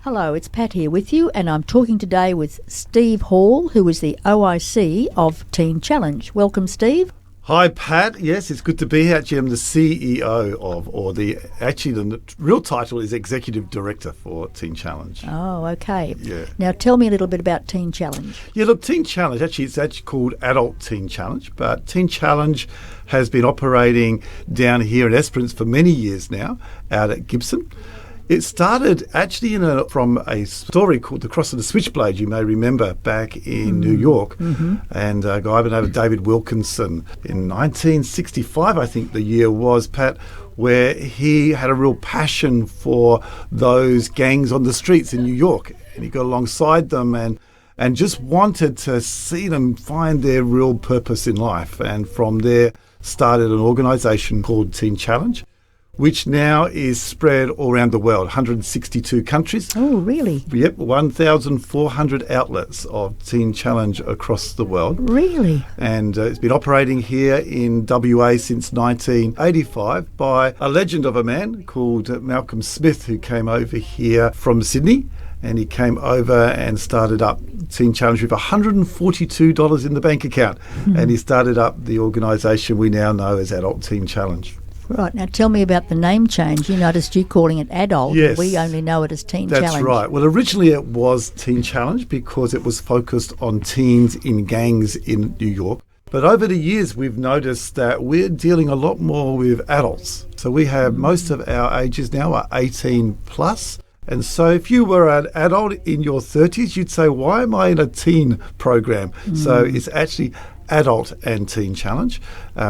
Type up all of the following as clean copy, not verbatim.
Hello, it's Pat here with you, and I'm talking today with Steve Hall, who is the OIC of Teen Challenge. Welcome, Steve. Hi, Pat. Yes, it's good to be here. Actually, I'm the CEO the real title is Executive Director for Teen Challenge. Oh, okay. Yeah. Now, tell me a little bit about Teen Challenge. Yeah, look, Teen Challenge, it's actually called Adult Teen Challenge, but Teen Challenge has been operating down here in Esperance for many years now, out at Gibson. It started actually from a story called The Cross of the Switchblade, you may remember, back in New York. Mm-hmm. And a guy by the name of David Wilkinson in 1965, I think the year was, Pat, where he had a real passion for those gangs on the streets in New York. And he got alongside them and just wanted to see them find their real purpose in life. And from there started an organisation called Teen Challenge, which now is spread all around the world, 162 countries. Oh, really? Yep, 1,400 outlets of Teen Challenge across the world. Really? And it's been operating here in WA since 1985 by a legend of a man called Malcolm Smith, who came over here from Sydney. And he came over and started up Teen Challenge with $142 in the bank account. And he started up the organisation we now know as Adult Teen Challenge. Right. Now tell me about the name change. You noticed you calling it adult. Yes. We only know it as Teen Challenge. That's right. Well, originally it was Teen Challenge because it was focused on teens in gangs in New York. But over the years, we've noticed that we're dealing a lot more with adults. So we have most of our ages now are 18 plus. And so if you were an adult in your 30s, you'd say, why am I in a teen program? So it's actually Adult and Teen Challenge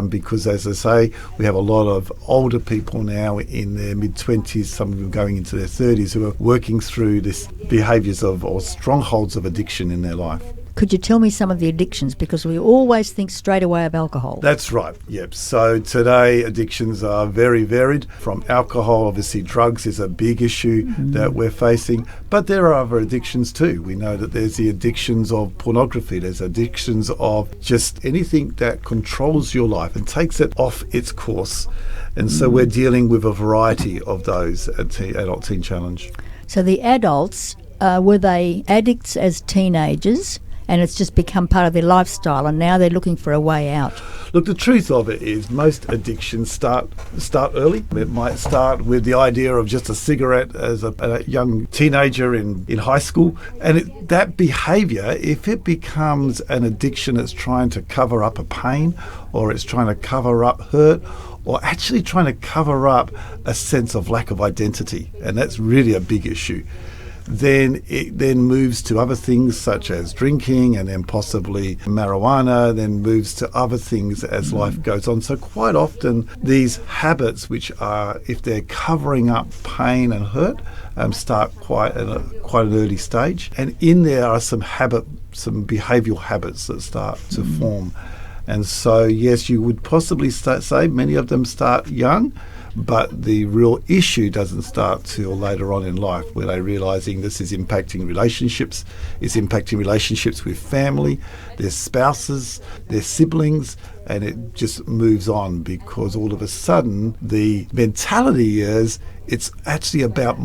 because, as I say, we have a lot of older people now in their mid-20s, some of them going into their 30s, who are working through this behaviours or strongholds of addiction in their life. Could you tell me some of the addictions? Because we always think straight away of alcohol. That's right, yep. So today addictions are very varied. From alcohol, obviously drugs is a big issue that we're facing. But there are other addictions too. We know that there's the addictions of pornography. There's addictions of just anything that controls your life and takes it off its course. And so we're dealing with a variety of those at Adult Teen Challenge. So the adults, were they addicts as teenagers? And it's just become part of their lifestyle, and now they're looking for a way out. Look, the truth of it is most addictions start early. It might start with the idea of just a cigarette as a young teenager in high school. And that behaviour, if it becomes an addiction that's trying to cover up a pain, or it's trying to cover up hurt, or actually trying to cover up a sense of lack of identity, and that's really a big issue, then it then moves to other things such as drinking and then possibly marijuana, then moves to other things as life goes on. So quite often these habits, which are, if they're covering up pain and hurt, start quite at an early stage. And in there are some behavioural habits that start to form. And so, yes, you would possibly say many of them start young, but the real issue doesn't start till later on in life, where they're realising this is impacting relationships. It's impacting relationships with family, their spouses, their siblings, and it just moves on because all of a sudden the mentality is it's actually about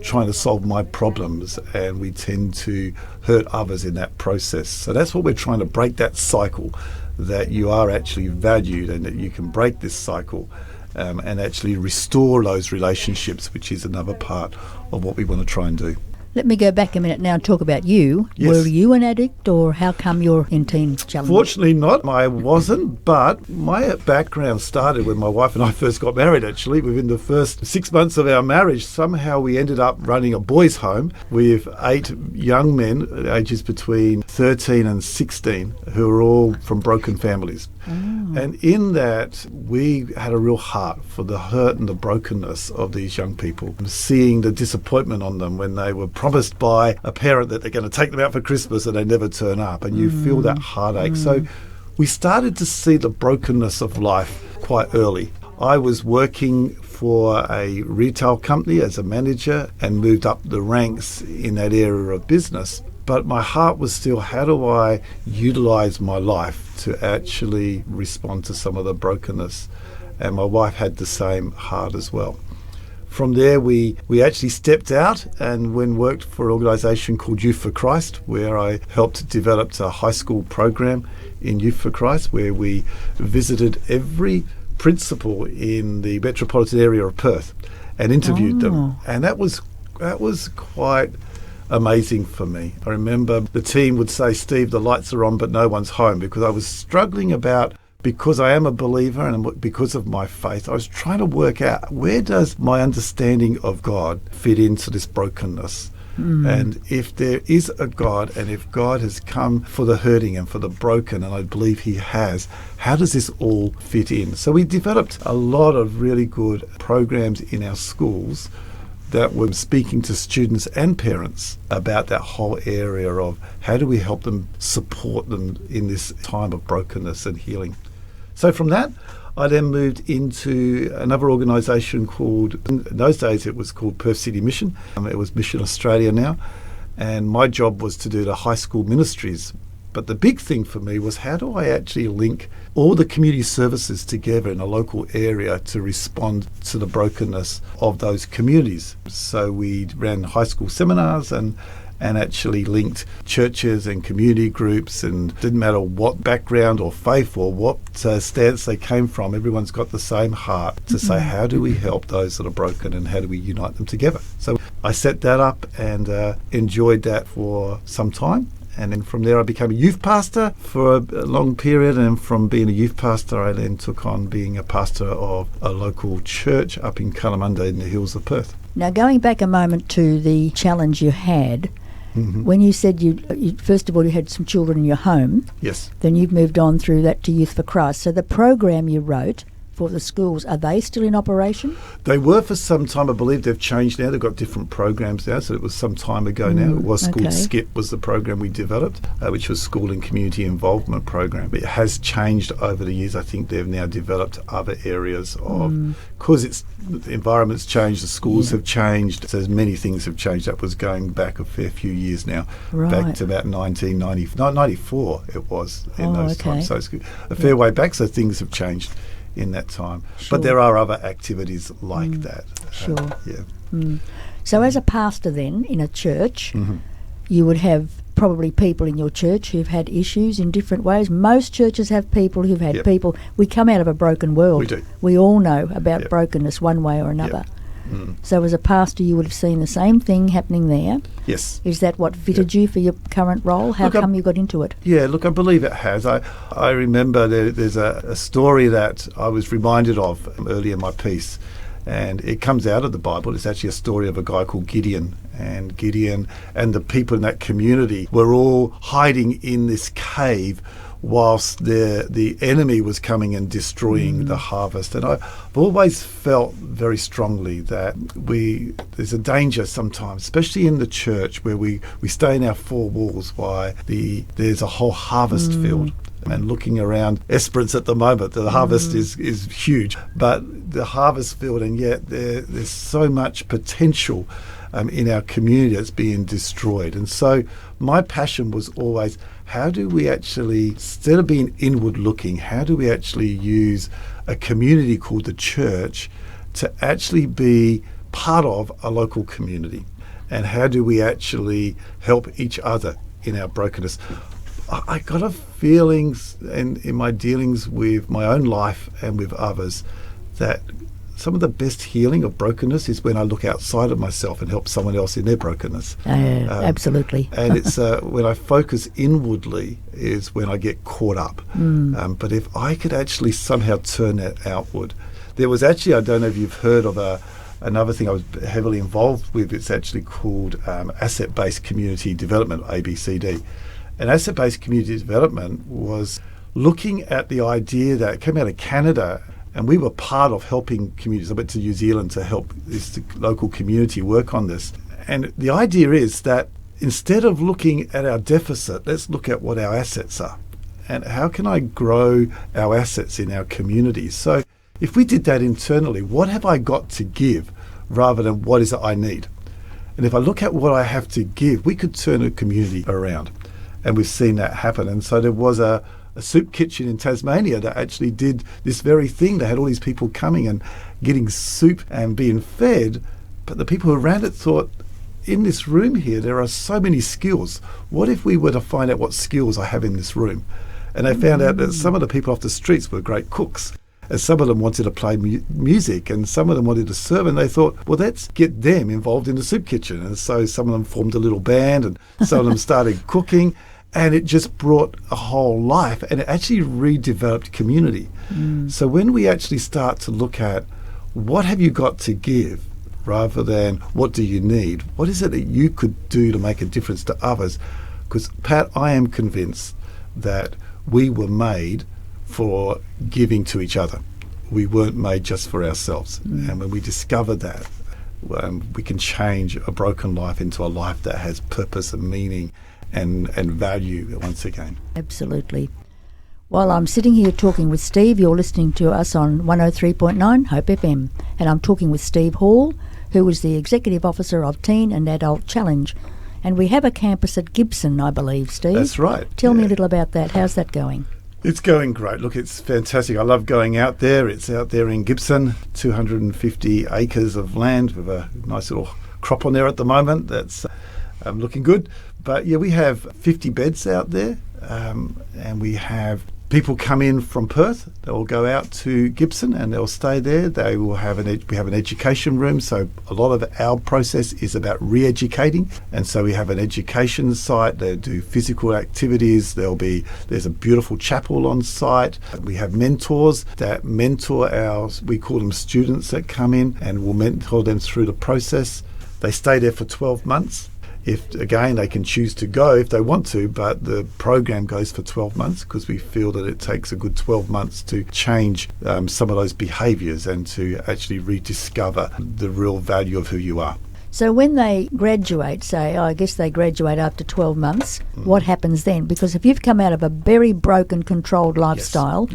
trying to solve my problems, and we tend to hurt others in that process. So that's what we're trying to break, that cycle, that you are actually valued and that you can break this cycle and actually restore those relationships, which is another part of what we want to try and do. Let me go back a minute now and talk about you. Yes. Were you an addict, or how come you're in Teen Challenge? Fortunately not. I wasn't, but my background started when my wife and I first got married, actually. Within the first 6 months of our marriage, somehow we ended up running a boys' home with 8 young men, ages between 13 and 16, who were all from broken families. And in that, we had a real heart for the hurt and the brokenness of these young people, seeing the disappointment on them when they were promised by a parent that they're going to take them out for Christmas and they never turn up, and you feel that heartache. So we started to see the brokenness of life quite early. I was working for a retail company as a manager and moved up the ranks in that area of business. But my heart was still, how do I utilise my life to actually respond to some of the brokenness? And my wife had the same heart as well. From there, we actually stepped out and worked for an organisation called Youth for Christ, where I helped develop a high school program in Youth for Christ, where we visited every principal in the metropolitan area of Perth and interviewed them. And that was quite amazing for me. I remember the team would say, "Steve, the lights are on, but no one's home," because I was struggling because I am a believer and because of my faith, I was trying to work out, where does my understanding of God fit into this brokenness? And if there is a God, and if God has come for the hurting and for the broken, and I believe he has, how does this all fit in? So we developed a lot of really good programs in our schools that were speaking to students and parents about that whole area of how do we help them, support them in this time of brokenness and healing. So from that, I then moved into another organisation called, in those days it was called Perth City Mission. It was Mission Australia now. And my job was to do the high school ministries. But the big thing for me was, how do I actually link all the community services together in a local area to respond to the brokenness of those communities? So we ran high school seminars and actually linked churches and community groups, and didn't matter what background or faith or what stance they came from, everyone's got the same heart to say, how do we help those that are broken and how do we unite them together? So I set that up and enjoyed that for some time. And then from there I became a youth pastor for a long period, and from being a youth pastor I then took on being a pastor of a local church up in Kalamunda in the hills of Perth. Now, going back a moment to the challenge you had, when you said you first of all you had some children in your home, yes, then you've moved on through that to Youth for Christ. So the program you wrote for the schools, are they still in operation? They were for some time. I believe they've changed now. They've got different programs now, so it was some time ago now. It was called SKIP, was the program we developed, which was School and Community Involvement Program. It has changed over the years. I think they've now developed other areas of, because the environment's changed, the schools have changed, so many things have changed. That was going back a fair few years now, back to about 1994 it was in those times. So it's a fair way back, so things have changed in that time. But there are other activities like that. So as a pastor then in a church, you would have probably people in your church who've had issues in different ways. Most churches have people who've had people. We come out of a broken world. We do. We all know about brokenness one way or another. So as a pastor you would have seen the same thing happening there. Yes. Is that what fitted you for your current role? How come you got into it? Yeah, look, I believe it has. I remember there's a story that I was reminded of early in my piece, and it comes out of the Bible. It's actually a story of a guy called Gideon. And Gideon and the people in that community were all hiding in this cave whilst the enemy was coming and destroying the harvest. And I've always felt very strongly that there's a danger sometimes, especially in the church, where we stay in our four walls while there's a whole harvest field. And looking around Esperance at the moment, the harvest is huge, but the harvest field, and yet there's so much potential in our community that's being destroyed. And so my passion was always, how do we actually, instead of being inward looking, how do we actually use a community called the church to actually be part of a local community? And how do we actually help each other in our brokenness? I got a feeling in my dealings with my own life and with others that some of the best healing of brokenness is when I look outside of myself and help someone else in their brokenness. Absolutely. And it's when I focus inwardly is when I get caught up. But if I could actually somehow turn that outward. There was actually, I don't know if you've heard of another thing I was heavily involved with. It's actually called Asset-Based Community Development, ABCD. And asset-based community development was looking at the idea that came out of Canada, and we were part of helping communities. I went to New Zealand to help this local community work on this. And the idea is that instead of looking at our deficit, let's look at what our assets are. And how can I grow our assets in our communities? So if we did that internally, what have I got to give rather than what is it I need? And if I look at what I have to give, we could turn a community around. And we've seen that happen. And so there was a a soup kitchen in Tasmania that actually did this very thing. They had all these people coming and getting soup and being fed, but the people who ran it thought, in this room here, there are so many skills. What if we were to find out what skills I have in this room? And they found out that some of the people off the streets were great cooks, and some of them wanted to play music, and some of them wanted to serve, and they thought, well, let's get them involved in the soup kitchen. And so some of them formed a little band, and some of them started cooking, and it just brought a whole life, and it actually redeveloped community. So when we actually start to look at what have you got to give, rather than what do you need, what is it that you could do to make a difference to others? Because, Pat, I am convinced that we were made for giving to each other. We weren't made just for ourselves. And when we discover that, we can change a broken life into a life that has purpose and meaning and value once again. Absolutely. While I'm sitting here talking with Steve, you're listening to us on 103.9 Hope FM. And I'm talking with Steve Hall, who is the Executive Officer of Teen and Adult Challenge. And we have a campus at Gibson, I believe, Steve. That's right. Tell me a little about that. How's that going? It's going great. Look, it's fantastic. I love going out there. It's out there in Gibson, 250 acres of land with a nice little crop on there at the moment. That's looking good. But yeah, we have 50 beds out there, and we have people come in from Perth. They will go out to Gibson and they'll stay there. They will have we have an education room, so a lot of our process is about re-educating. And so we have an education site. They do physical activities. There's a beautiful chapel on site. We have mentors that mentor we call them students that come in, and we'll mentor them through the process. They stay there for 12 months. If, again, they can choose to go if they want to, but the program goes for 12 months because we feel that it takes a good 12 months to change some of those behaviours and to actually rediscover the real value of who you are. So when they graduate, say, I guess they graduate after 12 months, what happens then? Because if you've come out of a very broken, controlled lifestyle,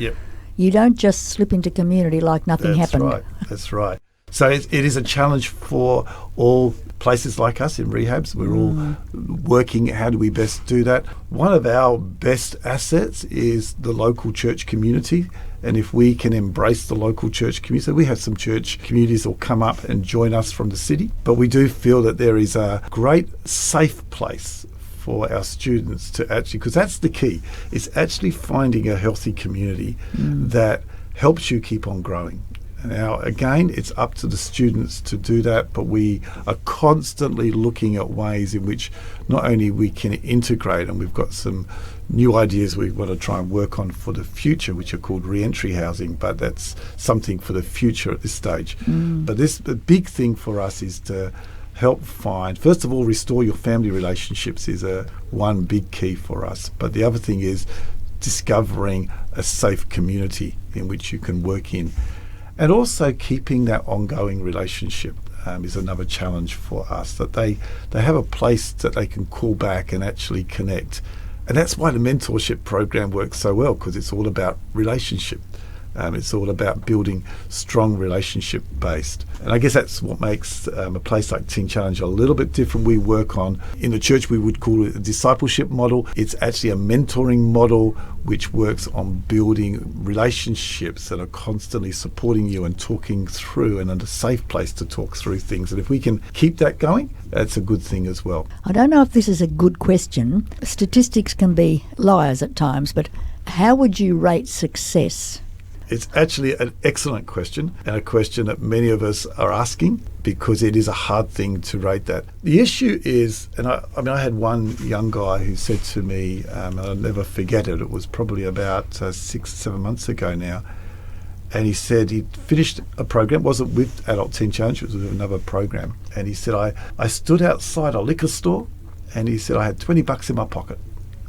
you don't just slip into community like nothing happened. That's right. So it is a challenge for all places like us in rehabs. We're all working, how do we best do that? One of our best assets is the local church community. And if we can embrace the local church community, so we have some church communities that will come up and join us from the city. But we do feel that there is a great safe place for our students to actually, because that's the key, it's actually finding a healthy community that helps you keep on growing. Now, again, it's up to the students to do that, but we are constantly looking at ways in which not only we can integrate, and we've got some new ideas we want to try and work on for the future, which are called re-entry housing, but that's something for the future at this stage. But the big thing for us is to help find, first of all, restore your family relationships is one big key for us. But the other thing is discovering a safe community in which you can work in. And also keeping that ongoing relationship is another challenge for us, that they have a place that they can call back and actually connect. And that's why the mentorship program works so well, because it's all about relationship. It's all about building strong relationship based. And I guess that's what makes a place like Teen Challenge a little bit different. We work on, in the church we would call it a discipleship model. It's actually a mentoring model which works on building relationships that are constantly supporting you and talking through, and a safe place to talk through things. And if we can keep that going, that's a good thing as well. I don't know if this is a good question. Statistics can be liars at times, but how would you rate success? It's actually an excellent question, and a question that many of us are asking, because it is a hard thing to rate that. The issue is, and I had one young guy who said to me, and I'll never forget it, it was probably about 6 or 7 months ago now, and he said he'd finished a program, it wasn't with Adult Teen Challenge, it was with another program, and he said, I stood outside a liquor store, and he said, I had $20 in my pocket,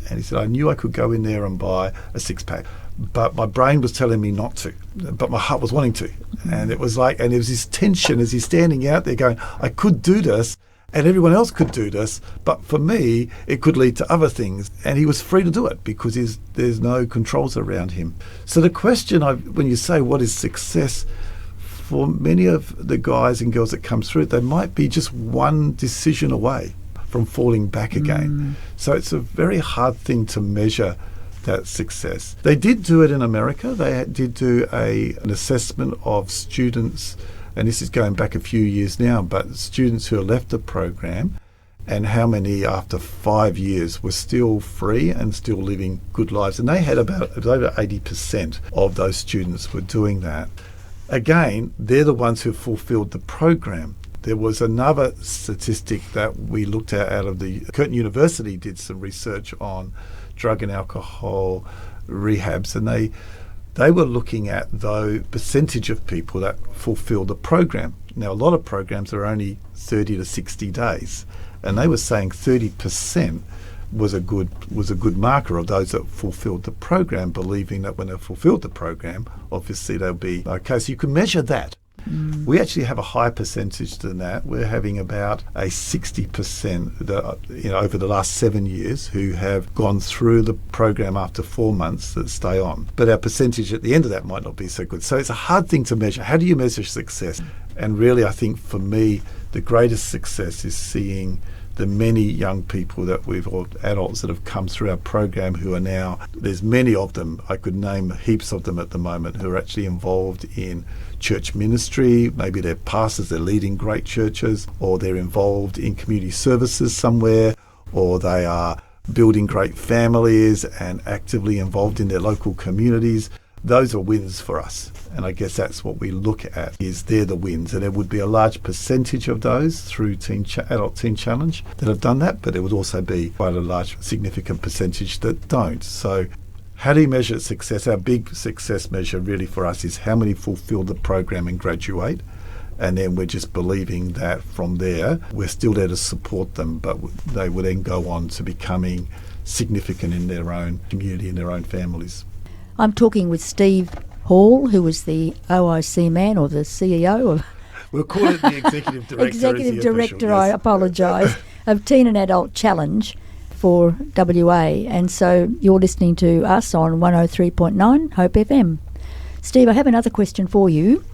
and he said, I knew I could go in there and buy a six-pack. But my brain was telling me not to, but my heart was wanting to. And it was like, and there was this tension as he's standing out there going, I could do this and everyone else could do this, but for me, it could lead to other things. And he was free to do it because there's no controls around him. So the question, when you say what is success, for many of the guys and girls that come through, they might be just one decision away from falling back again. So it's a very hard thing to measure that success. They did do it in America. They did do an assessment of students, and this is going back a few years now, but students who left the program and how many after 5 years were still free and still living good lives. And they had it was over 80% of those students were doing that. Again, they're the ones who fulfilled the program. There was another statistic that we looked at out of the Curtin University, did some research on drug and alcohol rehabs, and they were looking at the percentage of people that fulfill the program. Now, a lot of programs are only 30 to 60 days, and they were saying 30% was a good marker of those that fulfilled the program, believing that when they fulfilled the program, obviously they'll be okay. So you can measure that. We actually have a higher percentage than that. We're having about a 60% over the last 7 years who have gone through the program after 4 months that stay on. But our percentage at the end of that might not be so good. So it's a hard thing to measure. How do you measure success? And really, I think for me, the greatest success is seeing the many young people or adults that have come through our program who are now, there's many of them, I could name heaps of them at the moment, who are actually involved in church ministry. Maybe they're pastors, they're leading great churches, or they're involved in community services somewhere, or they are building great families and actively involved in their local communities. Those are wins for us. And I guess that's what we look at, is they're the wins. And there would be a large percentage of those through Adult Teen Challenge that have done that, but there would also be quite a large, significant percentage that don't. So how do you measure success? Our big success measure really for us is how many fulfill the program and graduate. And then we're just believing that from there, we're still there to support them, but they will then go on to becoming significant in their own community and their own families. I'm talking with Steve Hall, who was the OIC man, or the CEO of... We'll call it the Executive Director. Executive Director, official, yes. I apologise, of Teen and Adult Challenge for WA. And so you're listening to us on 103.9 Hope FM. Steve, I have another question for you.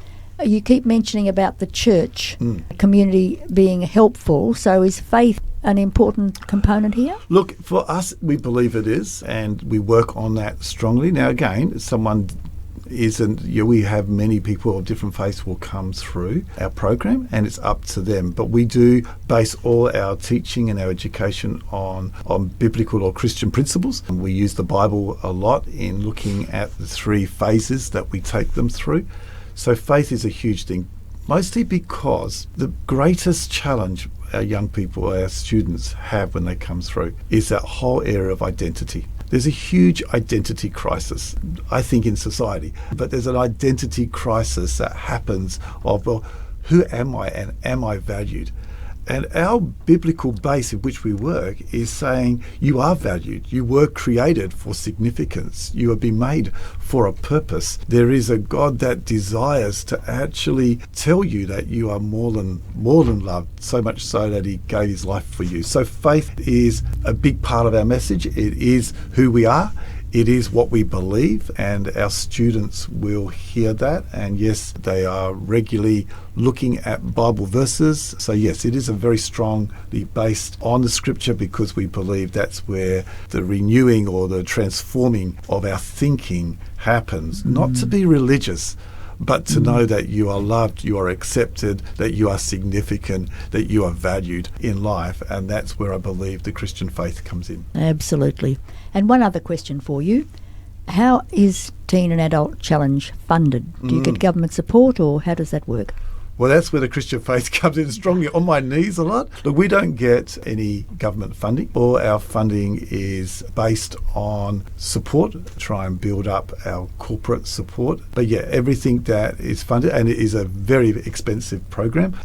You keep mentioning about the church community being helpful. So is faith an important component here? Look, for us, we believe it is, and we work on that strongly. Now, again, we have many people of different faiths will come through our program, and it's up to them. But we do base all our teaching and our education on biblical or Christian principles. And we use the Bible a lot in looking at the 3 phases that we take them through. So faith is a huge thing, mostly because the greatest challenge our young people, our students have when they come through is that whole area of identity. There's a huge identity crisis, I think, in society, but there's an identity crisis that happens of, well, who am I and am I valued? And our biblical base in which we work is saying you are valued. You were created for significance. You have been made for a purpose. There is a God that desires to actually tell you that you are more than loved, so much so that he gave his life for you. So faith is a big part of our message. It is who we are. It is what we believe, and our students will hear that. And yes, they are regularly looking at Bible verses. So yes, it is a very strongly based on the scripture, because we believe that's where the renewing or the transforming of our thinking happens. Not to be religious, but to know that you are loved, you are accepted, that you are significant, that you are valued in life. And that's where I believe the Christian faith comes in. Absolutely. And one other question for you. How is Teen and Adult Challenge funded? Do you get government support, or how does that work? Well, that's where the Christian faith comes in strongly. On my knees a lot. Look, we don't get any government funding. All our funding is based on support, try and build up our corporate support. But yeah, everything that is funded, and it is a very expensive program.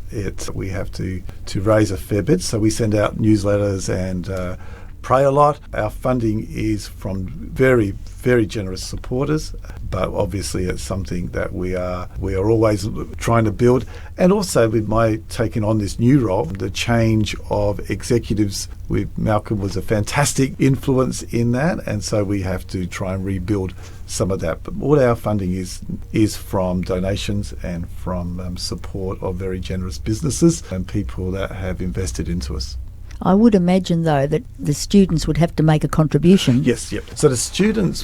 We have to raise a fair bit, so we send out newsletters and pray a lot. Our funding is from very, very generous supporters, but obviously it's something that we are always trying to build. And also, with my taking on this new role, the change of executives with Malcolm was a fantastic influence in that, and so we have to try and rebuild some of that. But all our funding is from donations and from support of very generous businesses and people that have invested into us. I would imagine, though, that the students would have to make a contribution. Yes, yep. So the students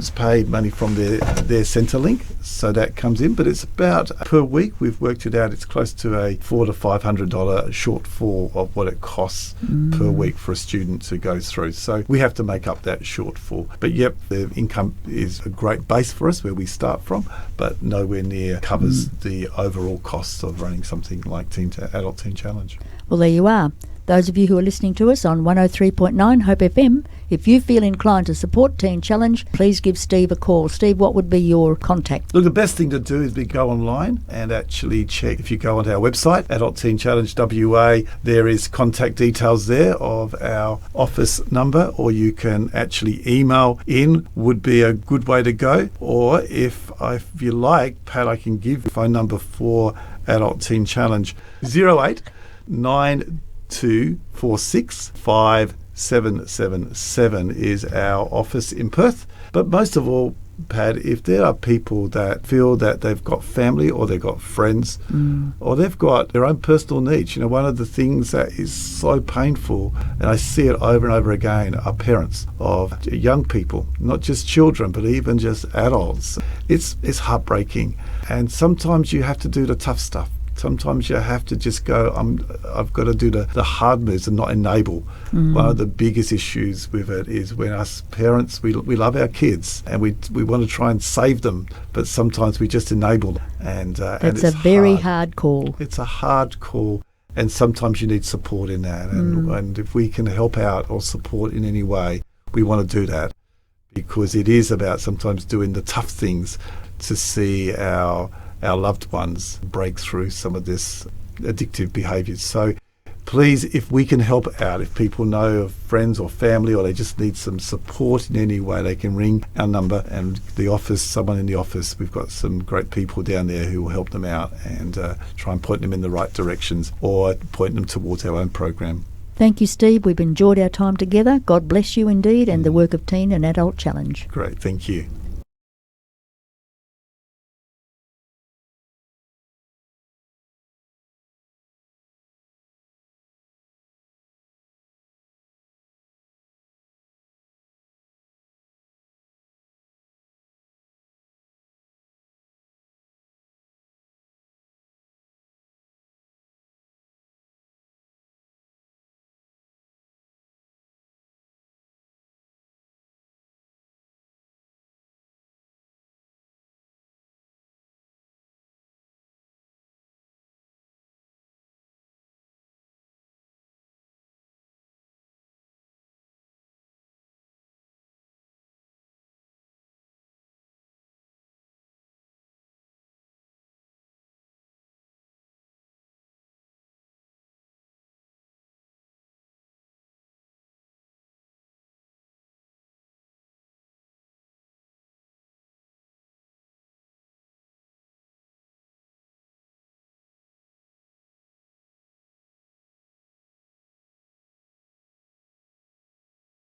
pay money from their Centrelink, so that comes in, but it's about per week. We've worked it out. It's close to a $400 to $500 shortfall of what it costs per week for a student to go through. So we have to make up that shortfall. But yep, the income is a great base for us where we start from, but nowhere near covers the overall costs of running something like Adult Teen Challenge. Well, there you are. Those of you who are listening to us on 103.9 Hope FM, if you feel inclined to support Teen Challenge, please give Steve a call. Steve, what would be your contact? Look, the best thing to do is go online and actually check. If you go onto our website, Adult Teen Challenge WA, there is contact details there of our office number, or you can actually email in, would be a good way to go. Or if you like, Pat, I can give the phone number for Adult Teen Challenge, 0892465777 is our office in Perth. But most of all, Pat, if there are people that feel that they've got family or they've got friends or they've got their own personal needs, one of the things that is so painful, and I see it over and over again, are parents of young people, not just children, but even just adults. It's heartbreaking. And sometimes you have to do the tough stuff. Sometimes you have to just go, I've got to do the hard moves and not enable. One of the biggest issues with it is when us parents, we love our kids and we want to try and save them, but sometimes we just enable them. And it's a very hard call. It's a hard call, and sometimes you need support in that. And if we can help out or support in any way, we want to do that, because it is about sometimes doing the tough things to see our loved ones break through some of this addictive behaviours. So please, if we can help out, if people know of friends or family, or they just need some support in any way, they can ring our number and the office, someone in the office. We've got some great people down there who will help them out and try and point them in the right directions, or point them towards our own program. Thank you, Steve. We've enjoyed our time together. God bless you indeed, and the work of Teen and Adult Challenge. Great, thank you.